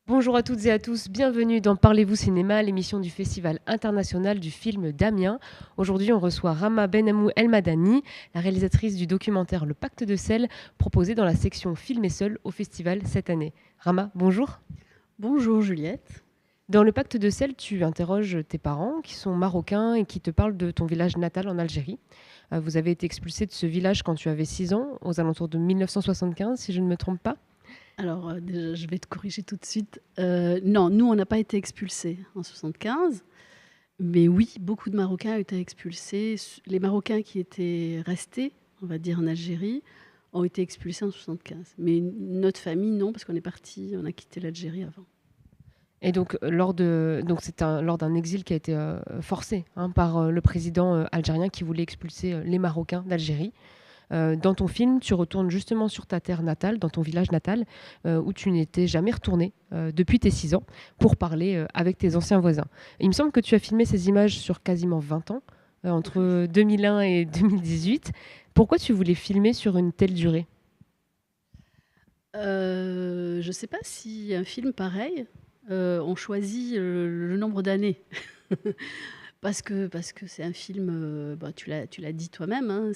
Bonjour à toutes et à tous, bienvenue dans Parlez-vous cinéma, l'émission du Festival international du film d'Amiens. Aujourd'hui, on reçoit Rama Benamou El Madani, la réalisatrice du documentaire Le Pacte de sel, proposé dans la section Film et Seul au festival cette année. Rama, bonjour. Bonjour Juliette. Dans Le Pacte de sel, tu interroges tes parents qui sont marocains et qui te parlent de ton village natal en Algérie. Vous avez été expulsé de ce village quand tu avais 6 ans, aux alentours de 1975, si je ne me trompe pas. Alors déjà, je vais te corriger tout de suite. Non, nous, on n'a pas été expulsés en 75. Mais oui, beaucoup de Marocains ont été expulsés. Les Marocains qui étaient restés, on va dire, en Algérie, ont été expulsés en 75. Mais notre famille, non, parce qu'on est parti, on a quitté l'Algérie avant. Et donc, lors d'un exil qui a été forcé par le président algérien qui voulait expulser les Marocains d'Algérie. Dans ton film, tu retournes justement sur ta terre natale, dans ton village natal, où tu n'étais jamais retourné depuis tes 6 ans, pour parler avec tes anciens voisins. Il me semble que tu as filmé ces images sur quasiment 20 ans, entre 2001 et 2018. Pourquoi tu voulais filmer sur une telle durée? Je ne sais pas si un film pareil, on choisit le nombre d'années. Parce que c'est un film, bah, tu l'as dit toi-même, hein,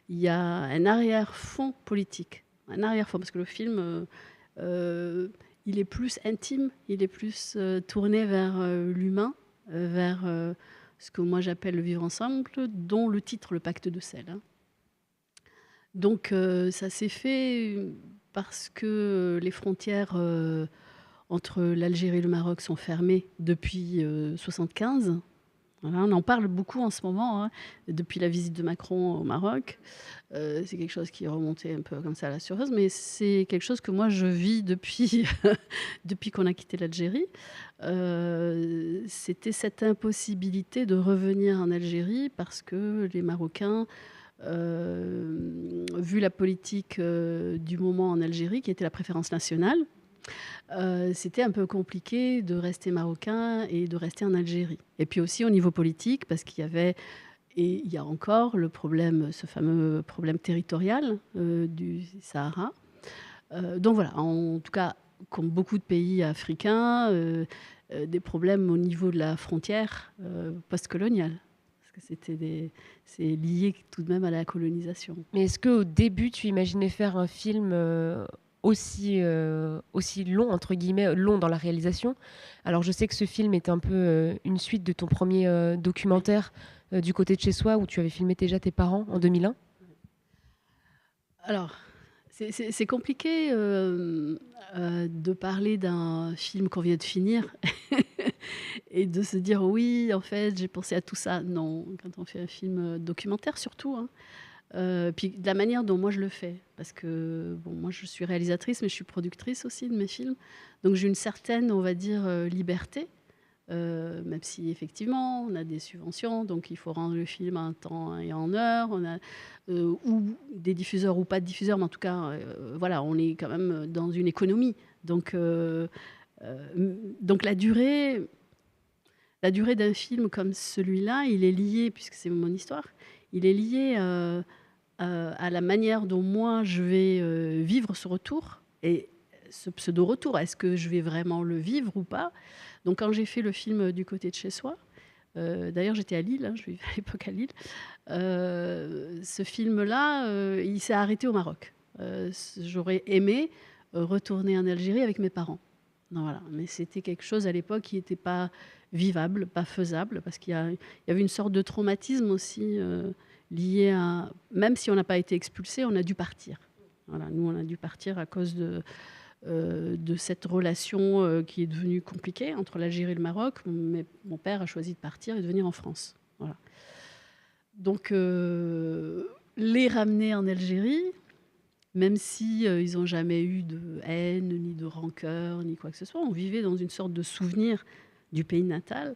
il y a un arrière-fond politique. Un arrière-fond, parce que le film, il est plus intime, il est plus tourné vers l'humain, vers ce que moi j'appelle le vivre ensemble, dont le titre, Le Pacte de sel, hein. Donc ça s'est fait parce que les frontières entre l'Algérie et le Maroc sont fermées depuis 1975. Voilà, on en parle beaucoup en ce moment, hein, depuis la visite de Macron au Maroc. C'est quelque chose qui est remonté un peu comme ça à la surface, mais c'est quelque chose que moi je vis depuis, depuis qu'on a quitté l'Algérie. C'était cette impossibilité de revenir en Algérie parce que les Marocains, vu la politique du moment en Algérie, qui était la préférence nationale, c'était un peu compliqué de rester marocain et de rester en Algérie. Et puis aussi au niveau politique, parce qu'il y avait, et il y a encore le problème, ce fameux problème territorial du Sahara. Donc voilà, en tout cas, comme beaucoup de pays africains, des problèmes au niveau de la frontière post-coloniale. Parce que c'est lié tout de même à la colonisation. Mais est-ce qu'au début, tu imaginais faire un film aussi long, entre guillemets, long dans la réalisation? Alors, je sais que ce film est un peu une suite de ton premier Oui. documentaire du côté de chez soi, où tu avais filmé déjà tes parents en 2001. Alors, c'est compliqué de parler d'un film qu'on vient de finir et de se dire oui, en fait, j'ai pensé à tout ça. Non, quand on fait un film documentaire surtout, hein. Puis de la manière dont moi je le fais, parce que bon, moi je suis réalisatrice, mais je suis productrice aussi de mes films, donc j'ai une certaine, on va dire, liberté. Même si effectivement on a des subventions, donc il faut rendre le film en temps et en heure. On a ou des diffuseurs ou pas de diffuseurs, mais en tout cas, voilà, on est quand même dans une économie. Donc la durée d'un film comme celui-là, il est lié, puisque c'est mon histoire, il est lié à la manière dont moi je vais vivre ce retour et ce pseudo-retour. Est-ce que je vais vraiment le vivre ou pas? Donc quand j'ai fait le film du côté de chez soi, d'ailleurs j'étais à Lille, hein, je vivais à l'époque à Lille, ce film-là, il s'est arrêté au Maroc. J'aurais aimé retourner en Algérie avec mes parents. Non, voilà. Mais c'était quelque chose à l'époque qui n'était pas vivable, pas faisable, parce il y avait une sorte de traumatisme aussi lié à... Même si on n'a pas été expulsé, on a dû partir. Voilà, nous, on a dû partir à cause de cette relation qui est devenue compliquée entre l'Algérie et le Maroc. Mais mon père a choisi de partir et de venir en France. Voilà. Donc, les ramener en Algérie, même si ils n'ont jamais eu de haine, ni de rancœur, ni quoi que ce soit, on vivait dans une sorte de souvenir du pays natal.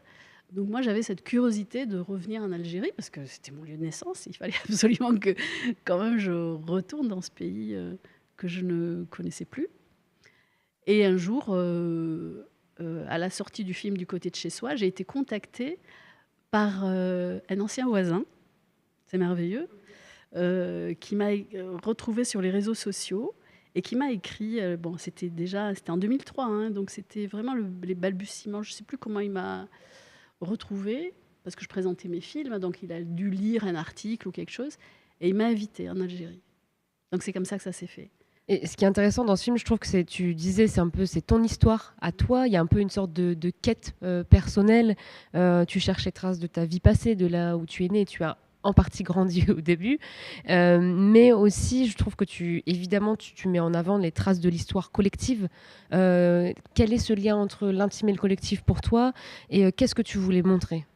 Donc moi, j'avais cette curiosité de revenir en Algérie, parce que c'était mon lieu de naissance. Il fallait absolument que, quand même, je retourne dans ce pays que je ne connaissais plus. Et un jour, à la sortie du film Du côté de chez soi, j'ai été contactée par un ancien voisin, c'est merveilleux, qui m'a retrouvée sur les réseaux sociaux et qui m'a écrit, bon, c'était en 2003, hein, donc c'était vraiment les balbutiements. Je ne sais plus comment il m'a retrouvée, parce que je présentais mes films, donc il a dû lire un article ou quelque chose, et il m'a invitée en Algérie. Donc c'est comme ça que ça s'est fait. Et ce qui est intéressant dans ce film, je trouve que tu disais, c'est ton histoire à toi. Il y a un peu une sorte de quête personnelle. Tu cherches les traces de ta vie passée, de là où tu es né. Tu as en partie grandi au début, mais aussi, je trouve que évidemment, tu mets en avant les traces de l'histoire collective. Quel est ce lien entre l'intime et le collectif pour toi, et qu'est-ce que tu voulais montrer?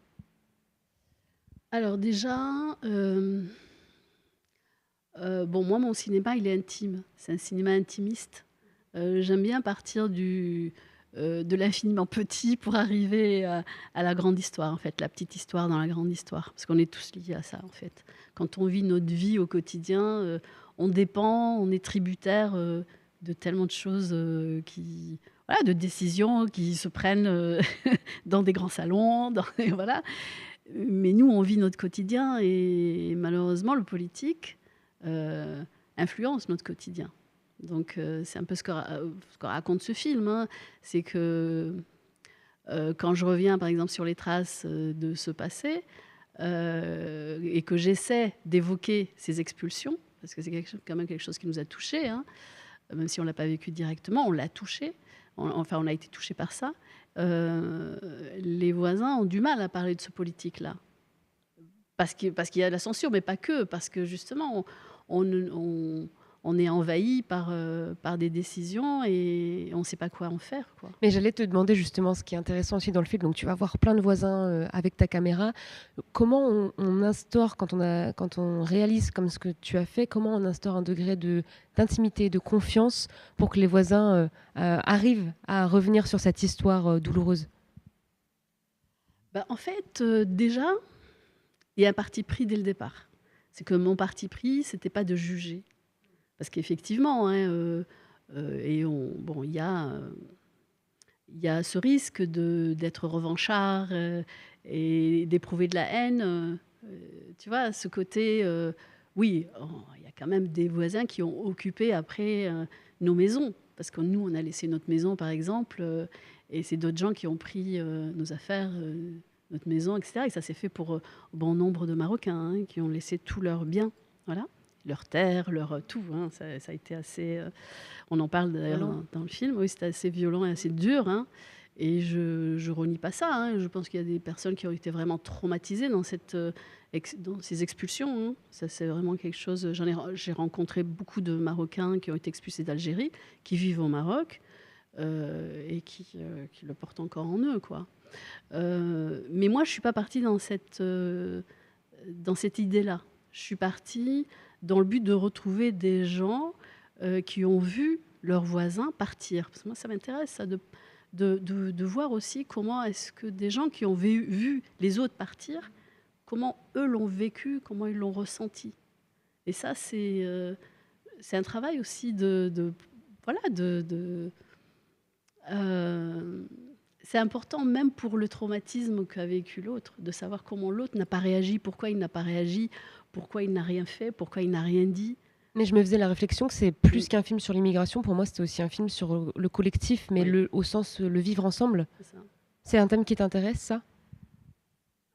Alors déjà, bon, moi, mon cinéma, il est intime. C'est un cinéma intimiste. J'aime bien partir de l'infiniment petit pour arriver à la grande histoire, en fait, la petite histoire dans la grande histoire, parce qu'on est tous liés à ça, en fait. Quand on vit notre vie au quotidien, on dépend, on est tributaire de tellement de choses voilà, de décisions qui se prennent dans des grands salons, voilà. Mais nous, on vit notre quotidien et malheureusement, le politique influence notre quotidien. Donc, c'est un peu ce que raconte ce film, hein. C'est que quand je reviens, par exemple, sur les traces de ce passé et que j'essaie d'évoquer ces expulsions, parce que c'est quand même quelque chose qui nous a touchés, hein, même si on ne l'a pas vécu directement, on l'a touché. Enfin, on a été touché par ça. Les voisins ont du mal à parler de ce politique-là. Parce qu'il y a la censure, mais pas que, parce que justement, on est envahi par des décisions et on ne sait pas quoi en faire, quoi. Mais j'allais te demander justement ce qui est intéressant aussi dans le film. Donc, tu vas voir plein de voisins avec ta caméra. Comment on instaure, quand on réalise comme ce que tu as fait, comment on instaure un degré d'intimité, de confiance pour que les voisins arrivent à revenir sur cette histoire douloureuse? Bah, en fait, déjà, il y a un parti pris dès le départ. C'est que mon parti pris, c'était pas de juger. Parce qu'effectivement, hein, bon, il y a ce risque d'être revanchard et d'éprouver de la haine. Tu vois, ce côté, oui, il y a quand même des voisins qui ont occupé après nos maisons. Parce que nous, on a laissé notre maison, par exemple, et c'est d'autres gens qui ont pris nos affaires, notre maison, etc. Et ça s'est fait pour bon nombre de Marocains hein, qui ont laissé tous leurs biens, voilà, leurs terres, leur tout. Hein, ça a été assez. On en parle d'ailleurs dans le film. Oui, c'était assez violent et assez dur. Hein. Et je renie pas ça. Hein. Je pense qu'il y a des personnes qui ont été vraiment traumatisées dans ces expulsions. Hein. Ça, c'est vraiment quelque chose. J'ai rencontré beaucoup de Marocains qui ont été expulsés d'Algérie, qui vivent au Maroc et qui le portent encore en eux, quoi. Mais moi, je suis pas partie dans cette idée-là. Je suis partie dans le but de retrouver des gens qui ont vu leurs voisins partir. Parce que moi, ça m'intéresse, ça, de voir aussi comment est-ce que des gens qui ont vu les autres partir, comment eux l'ont vécu, comment ils l'ont ressenti. Et ça, c'est un travail aussi voilà, c'est important même pour le traumatisme qu'a vécu l'autre, de savoir comment l'autre n'a pas réagi, pourquoi il n'a pas réagi, pourquoi il n'a rien fait, pourquoi il n'a rien dit. Mais je me faisais la réflexion que c'est plus qu'un film sur l'immigration. Pour moi, c'était aussi un film sur le collectif, mais Oui. au sens le vivre ensemble. C'est ça. C'est un thème qui t'intéresse, ça?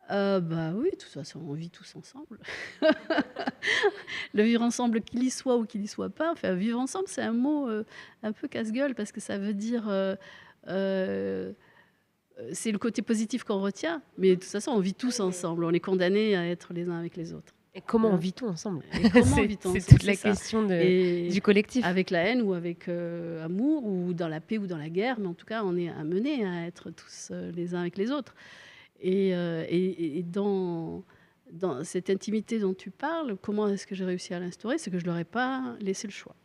Bah oui, de toute façon, on vit tous ensemble. Le vivre ensemble, qu'il y soit ou qu'il y soit pas. Enfin, vivre ensemble, c'est un mot un peu casse-gueule parce que ça veut dire c'est le côté positif qu'on retient, mais de toute façon, on vit tous ensemble. On est condamnés à être les uns avec les autres. Et comment vit-on ensemble? C'est toute la question du collectif. Avec la haine ou avec amour, ou dans la paix ou dans la guerre, mais en tout cas, on est amenés à être tous les uns avec les autres. Et dans cette intimité dont tu parles, comment est-ce que j'ai réussi à l'instaurer? C'est que je ne leur ai pas laissé le choix.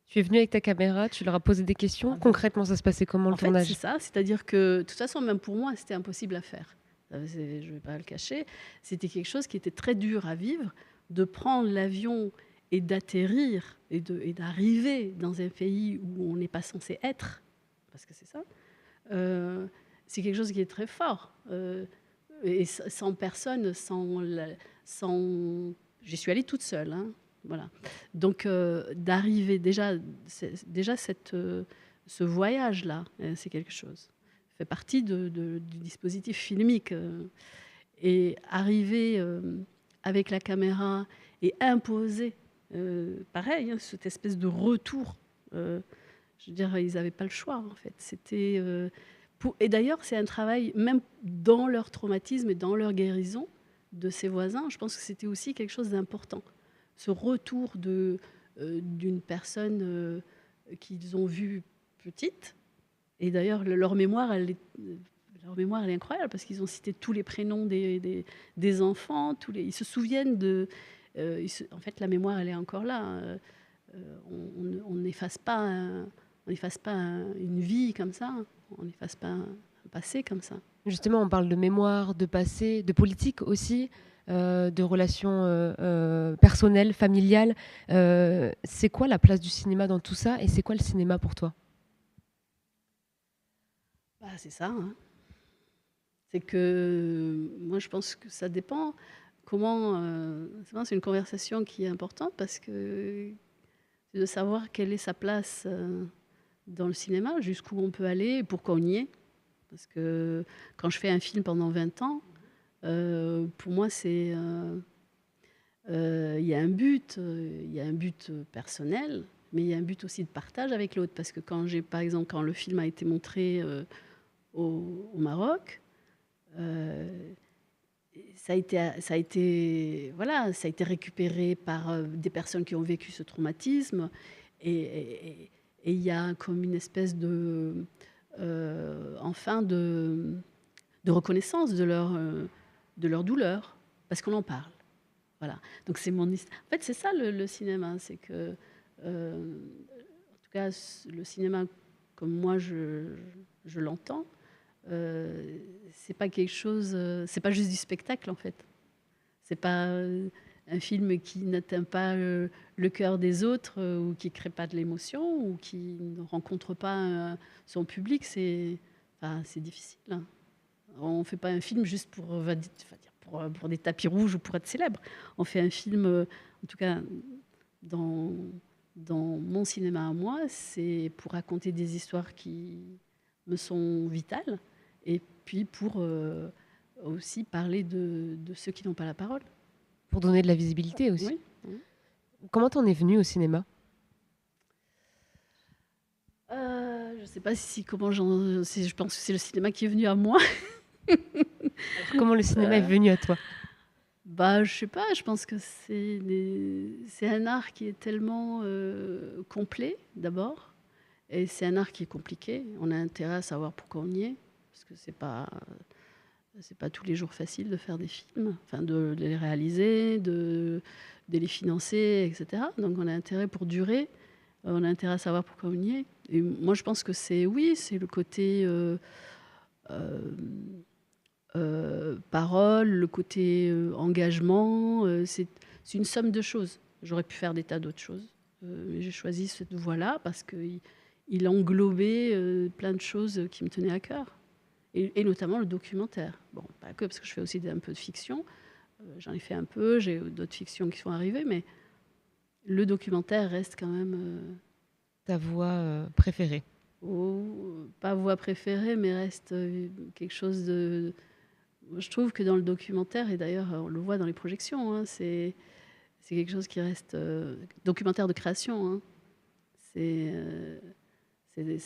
Tu es venu avec ta caméra, tu leur as posé des questions. Concrètement, ça se passait comment le tournage? C'est ça, c'est-à-dire que de toute façon, même pour moi, c'était impossible à faire. Je ne vais pas le cacher. C'était quelque chose qui était très dur à vivre, de prendre l'avion et d'atterrir et d'arriver dans un pays où on n'est pas censé être, parce que c'est ça. C'est quelque chose qui est très fort. Et sans personne, j'y suis allée toute seule. Hein. Voilà. Donc, d'arriver déjà ce voyage-là, c'est quelque chose. Ça fait partie du dispositif filmique. Et arriver avec la caméra et imposer, pareil, cette espèce de retour. Je veux dire, ils n'avaient pas le choix, en fait. Et d'ailleurs, c'est un travail, même dans leur traumatisme et dans leur guérison de ces voisins, je pense que c'était aussi quelque chose d'important. Ce retour d'une personne qu'ils ont vue petite. Et d'ailleurs, leur mémoire, elle est incroyable parce qu'ils ont cité tous les prénoms des enfants. Ils se souviennent en fait, la mémoire, elle est encore là. On n'efface pas, une vie comme ça. On n'efface pas un passé comme ça. Justement, on parle de mémoire, de passé, de politique aussi, de relations personnelles, familiales. C'est quoi la place du cinéma dans tout ça et c'est quoi le cinéma pour toi ? C'est ça. C'est que moi, je pense que ça dépend. C'est une conversation qui est importante parce que c'est de savoir quelle est sa place dans le cinéma, jusqu'où on peut aller et pourquoi on y est. Parce que quand je fais un film pendant 20 ans, pour moi, il y a un but personnel, mais il y a un but aussi de partage avec l'autre. Parce que par exemple, quand le film a été montré au Maroc, ça a été récupéré par des personnes qui ont vécu ce traumatisme, et il y a comme une espèce de reconnaissance de leur douleur, parce qu'on en parle. Voilà. Donc c'est mon histoire. En fait, c'est ça le cinéma, c'est que, en tout cas, le cinéma comme moi je l'entends, c'est pas quelque chose, c'est pas juste du spectacle en fait. C'est pas un film qui n'atteint pas le cœur des autres, ou qui crée pas de l'émotion, ou qui ne rencontre pas son public. C'est difficile. Hein. On fait pas un film juste pour des tapis rouges ou pour être célèbre. On fait un film, en tout cas dans mon cinéma à moi, c'est pour raconter des histoires qui me sont vitales, et puis pour aussi parler de ceux qui n'ont pas la parole. Pour donner de la visibilité aussi. Oui. Comment t'en es venue au cinéma ? Je ne sais pas je pense que c'est le cinéma qui est venu à moi. Alors, comment le cinéma est venu à toi ? Je sais pas, je pense que c'est un art qui est tellement complet d'abord, et c'est un art qui est compliqué. On a intérêt à savoir pourquoi on y est, parce que c'est pas tous les jours facile de faire des films, enfin de les réaliser, de les financer, etc. Donc on a intérêt, pour durer, on a intérêt à savoir pourquoi on y est. Et moi je pense que c'est le côté parole, le côté engagement, c'est une somme de choses. J'aurais pu faire des tas d'autres choses, mais j'ai choisi cette voie-là parce qu'il englobait plein de choses qui me tenaient à cœur, et notamment le documentaire. Bon, pas que, parce que je fais aussi un peu de fiction, j'en ai fait un peu, j'ai d'autres fictions qui sont arrivées, mais le documentaire reste quand même... Ta voix préférée ? Pas voix préférée, mais reste quelque chose de... Je trouve que dans le documentaire, et d'ailleurs on le voit dans les projections, hein, c'est quelque chose qui reste documentaire de création. Hein. C'est de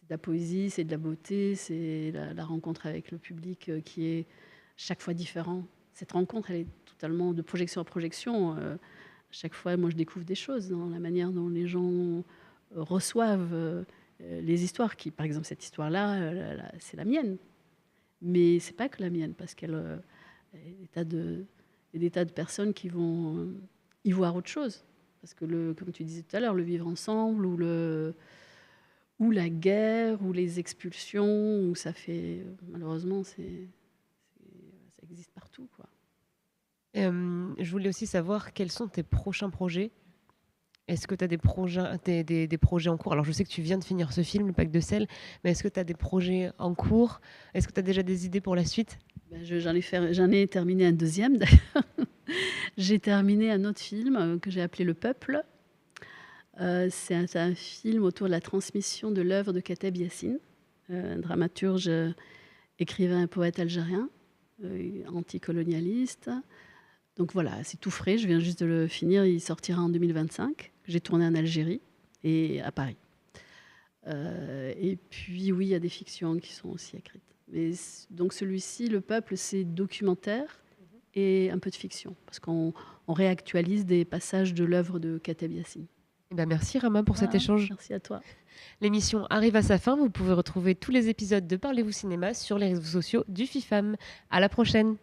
la poésie, c'est de la beauté, c'est la rencontre avec le public qui est chaque fois différent. Cette rencontre, elle est totalement de projection en projection. Chaque fois, moi, je découvre des choses dans la manière dont les gens reçoivent les histoires. Par exemple, cette histoire-là, c'est la mienne. Mais c'est pas que la mienne, parce qu'il y a des tas de personnes qui vont y voir autre chose. Parce que, comme tu disais tout à l'heure, le vivre ensemble, ou la guerre, ou les expulsions, où ça fait... Malheureusement, ça existe partout, quoi. Je voulais aussi savoir quels sont tes prochains projets. Est-ce que tu as des projets en cours ? Alors, je sais que tu viens de finir ce film, Le Pacte de sel, mais est-ce que tu as des projets en cours ? Est-ce que tu as déjà des idées pour la suite ? J'en ai terminé un deuxième, d'ailleurs. J'ai terminé un autre film que j'ai appelé Le Peuple. C'est un film autour de la transmission de l'œuvre de Kateb Yassine, un dramaturge, écrivain et poète algérien, anticolonialiste. Donc voilà, c'est tout frais, je viens juste de le finir, il sortira en 2025. J'ai tourné en Algérie et à Paris. Et puis oui, il y a des fictions qui sont aussi écrites. Mais donc celui-ci, Le Peuple, c'est documentaire et un peu de fiction, parce qu'on réactualise des passages de l'œuvre de Kateb Yassine. Eh ben, merci Rama pour cet échange. Merci à toi. L'émission arrive à sa fin. Vous pouvez retrouver tous les épisodes de Parlez-vous cinéma sur les réseaux sociaux du FIFAM. À la prochaine.